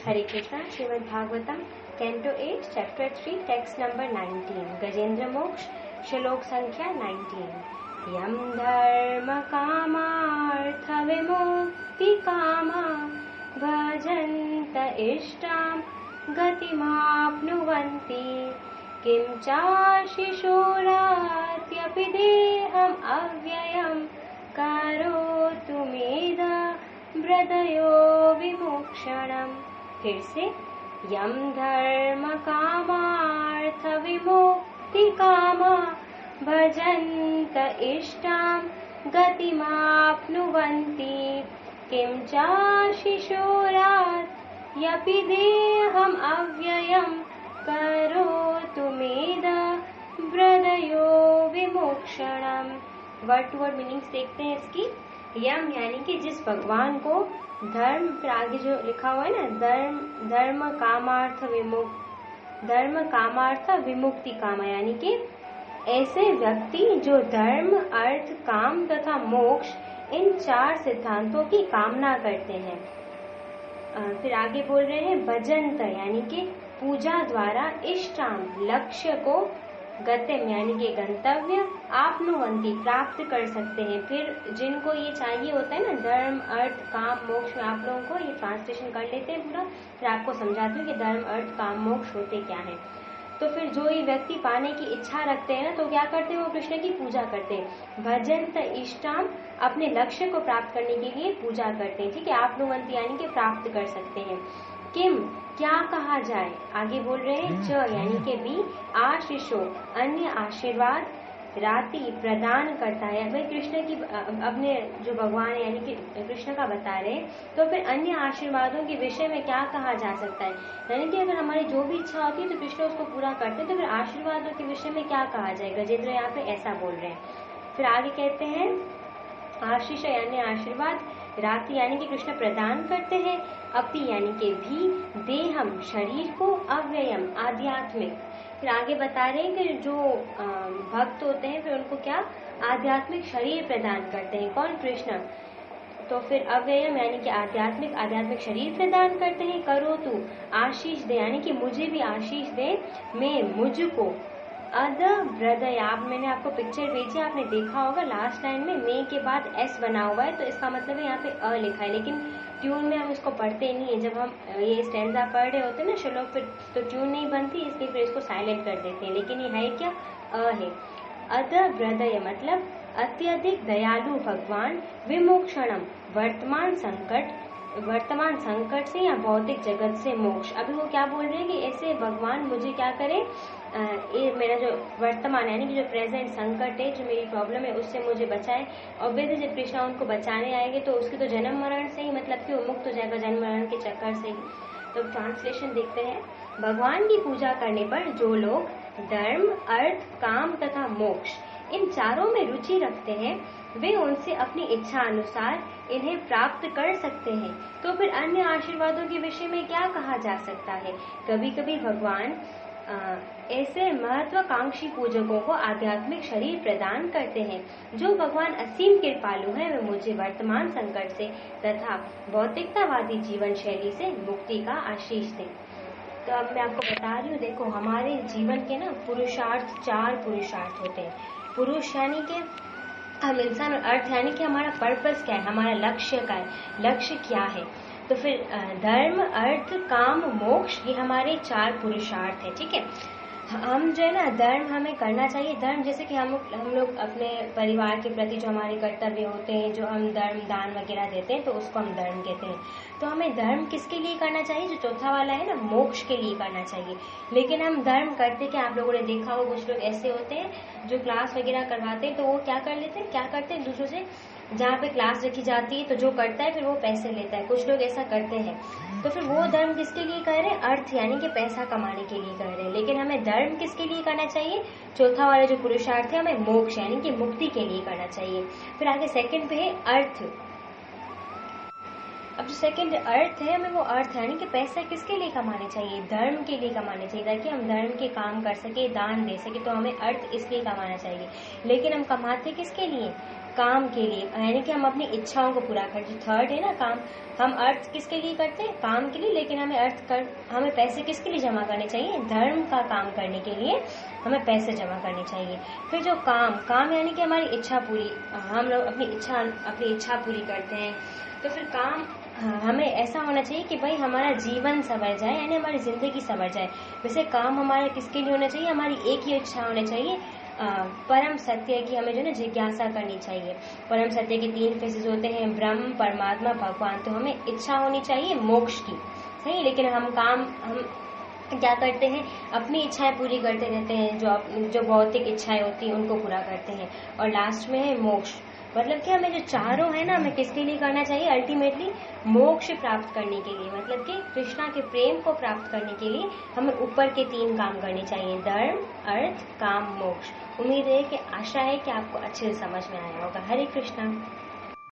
हरे Krishna. Srimad Bhagavatam canto 8 chapter 3 text number 19 Gajendra Moksha श्लोक संख्या 19। यम धर्म कामार्थ विमुक्ति कामा भजन्त इष्टां गतिमाप्नुवन्ति किं चाशिशोरात्यपि देहम् अव्ययम् करोतु मेधा ब्रदयो विमोक्षणम्। फिर से यम धर्म कामार्थ विमुक्ति कामा भजन्त इष्टां गतिमाप्नुवन्ति किं चाशिशोरात् यपि देहम् अव्ययम् करोतु मेधा ब्रदयो विमोक्षणम्। वर्ड टू वर्ड मीनिंग्स देखते हैं इसकी। यम यानी कि जिस भगवान को धर्म, फिर आगे जो लिखा हुआ है ना धर्म कामार्थ विमुक्ति कामा, यानी कि ऐसे व्यक्ति जो धर्म अर्थ काम तथा मोक्ष इन 4 सिद्धांतों की कामना करते हैं। फिर आगे बोल रहे हैं भजंत यानी कि पूजा द्वारा इष्टाम लक्ष्य को गतिम यानी कि गंतव्य आपनुवंती प्राप्त कर सकते हैं। फिर जिनको ये चाहिए होता है ना धर्म अर्थ काम मोक्ष में, आप लोगों को ये ट्रांसलेशन कर लेते हैं पूरा, फिर आपको समझाती हूँ कि धर्म अर्थ काम मोक्ष होते क्या है। तो फिर जो ये व्यक्ति पाने की इच्छा रखते हैं ना, तो क्या करते हैं वो कृष्ण की पूजा करते हैं। भजंत इष्टाम अपने लक्ष्य को प्राप्त करने के लिए पूजा करते हैं। ठीक है, आपनुवंती यानी कि प्राप्त कर सकते हैं। किम क्या कहा जाए, आगे बोल रहे हैं च यानी कि भी आशीषो अन्य आशीर्वाद राति प्रदान करता है। भाई कृष्ण की अपने जो भगवान है यानी कि कृष्ण का बता रहे हैं, तो फिर अन्य आशीर्वादों के विषय में क्या कहा जा सकता है। यानी कि अगर हमारी जो भी इच्छा होती है तो कृष्ण उसको पूरा करते हैं, तो फिर आशीर्वादों के विषय में क्या कहा जाए। गजेंद्र यहाँ पे ऐसा बोल रहे हैं। फिर आगे कहते हैं आशीष यानी आशीर्वाद, राति यानी कि कृष्ण प्रदान करते हैं, अपि यानी कि भी, देहम शरीर को, अव्ययम आध्यात्मिक। फिर आगे बता रहे हैं कि जो भक्त होते हैं फिर उनको क्या आध्यात्मिक शरीर प्रदान करते हैं। कौन? कृष्ण। तो फिर अव्ययम यानी कि आध्यात्मिक शरीर प्रदान करते हैं। करो तू आशीष दे यानी कि मुझे भी आशीष दे, मैं मुझको। अद ब्रदय, मैंने आपको पिक्चर भेजी, आपने देखा होगा लास्ट लाइन में मे के बाद एस बना हुआ है, तो इसका मतलब है यहाँ पे अ लिखा है, लेकिन ट्यून में हम इसको पढ़ते नहीं है। जब हम ये स्टैंजा पढ़ रहे होते हैं ना श्लोक, फिर तो ट्यून नहीं बनती, इसलिए फिर इसको साइलेंट कर देते हैं, लेकिन ये है क्या? अ है। अद ब्रदय मतलब अत्यधिक दयालु भगवान, विमोक्षणम वर्तमान संकट से या भौतिक जगत से मोक्ष। अभी वो क्या बोल रहे हैं कि ऐसे भगवान मुझे क्या करे, ये मेरा जो वर्तमान यानी कि जो प्रेजेंट संकट है, जो मेरी प्रॉब्लम है, उससे मुझे बचाए। ऑब्वियसली जब कृष्णा उनको बचाने आएंगे तो उसकी तो जन्म मरण से ही मतलब कि वो मुक्त हो जाएगा, जन्म मरण के चक्कर से ही। तो ट्रांसलेशन देखते हैं। भगवान की पूजा करने पर जो लोग धर्म अर्थ काम तथा मोक्ष इन 4 में रुचि रखते हैं, वे उनसे अपनी इच्छा अनुसार इन्हें प्राप्त कर सकते हैं। तो फिर अन्य आशीर्वादों के विषय में क्या कहा जा सकता है। कभी कभी भगवान ऐसे महत्वाकांक्षी पूजकों को आध्यात्मिक शरीर प्रदान करते हैं। जो भगवान असीम कृपालु हैं, वे मुझे वर्तमान संकट से तथा भौतिकतावादी जीवन शैली से मुक्ति का आशीष दें। तो अब मैं आपको बता रही हूँ, देखो हमारे जीवन के ना पुरुषार्थ 4 पुरुषार्थ होते हैं। पुरुष यानी कि हम इंसान, और अर्थ यानी कि हमारा पर्पस क्या है, हमारा लक्ष्य क्या है, लक्ष्य क्या है। तो फिर धर्म अर्थ काम मोक्ष ये हमारे 4 पुरुषार्थ है। ठीक है, हम जो है ना धर्म हमें करना चाहिए। धर्म जैसे कि हम लोग अपने परिवार के प्रति जो हमारे कर्तव्य होते हैं, जो हम धर्म दान वगैरह देते हैं, तो उसको हम धर्म कहते हैं। तो हमें धर्म किसके लिए करना चाहिए, जो चौथा वाला है ना मोक्ष के लिए करना चाहिए। लेकिन हम धर्म करते क्या, आप लोगों ने देखा होगा कुछ लोग ऐसे होते हैं जो क्लास वगैरह करवाते हैं, तो वो क्या कर लेते हैं, क्या करते हैं दूसरों से, जहाँ पे क्लास रखी जाती है तो जो करता है फिर वो पैसे लेता है। कुछ लोग ऐसा करते हैं। तो फिर वो धर्म किसके लिए कर रहे हैं, अर्थ यानी कि पैसा कमाने के लिए कर रहे हैं। लेकिन हमें धर्म किसके लिए करना चाहिए, चौथा वाला जो पुरुषार्थ है, हमें मोक्ष यानी कि मुक्ति के लिए करना चाहिए। फिर आगे सेकंड पे है अर्थ। अब जो सेकंड अर्थ है, हमें वो अर्थ यानी कि पैसा किसके लिए कमाने चाहिए, धर्म के लिए कमाने चाहिए, ताकि हम धर्म के काम कर सके, दान दे सके। तो हमें अर्थ इसलिए कमाना चाहिए। लेकिन हम कमाते किसके लिए, काम के लिए, यानी कि हम अपनी इच्छाओं को पूरा कर, जो थर्ड है ना काम, हम अर्थ किसके लिए करते हैं? काम के लिए। लेकिन हमें पैसे किसके लिए जमा करने चाहिए? धर्म का काम करने के लिए हमें पैसे जमा करने चाहिए। फिर जो काम यानी कि हमारी इच्छा पूरी, हम लोग अपनी इच्छा पूरी करते हैं। तो फिर काम हमें ऐसा होना चाहिए कि भाई हमारा जीवन संवर जाए, यानी हमारी जिंदगी संवर जाए। वैसे काम हमारा किसके लिए होना चाहिए? हमारी एक ही इच्छा होनी चाहिए, परम सत्य की हमें जो है जिज्ञासा करनी चाहिए। परम सत्य के 3 फेसेस होते हैं, ब्रह्म, परमात्मा, भगवान। तो हमें इच्छा होनी चाहिए मोक्ष की, सही। लेकिन हम क्या करते हैं? अपनी इच्छाएं पूरी करते रहते हैं, जो भौतिक इच्छाएं होती हैं उनको पूरा करते हैं। और लास्ट में है मोक्ष, मतलब कि हमें जो चारों है ना, हमें किसके लिए करना चाहिए? अल्टीमेटली मोक्ष प्राप्त करने के लिए, मतलब कि कृष्णा के प्रेम को प्राप्त करने के लिए हमें ऊपर के 3 काम करने चाहिए, धर्म, अर्थ, काम, मोक्ष। उम्मीद है कि आशा है कि आपको अच्छे से समझ में आया होगा। हरे कृष्णा।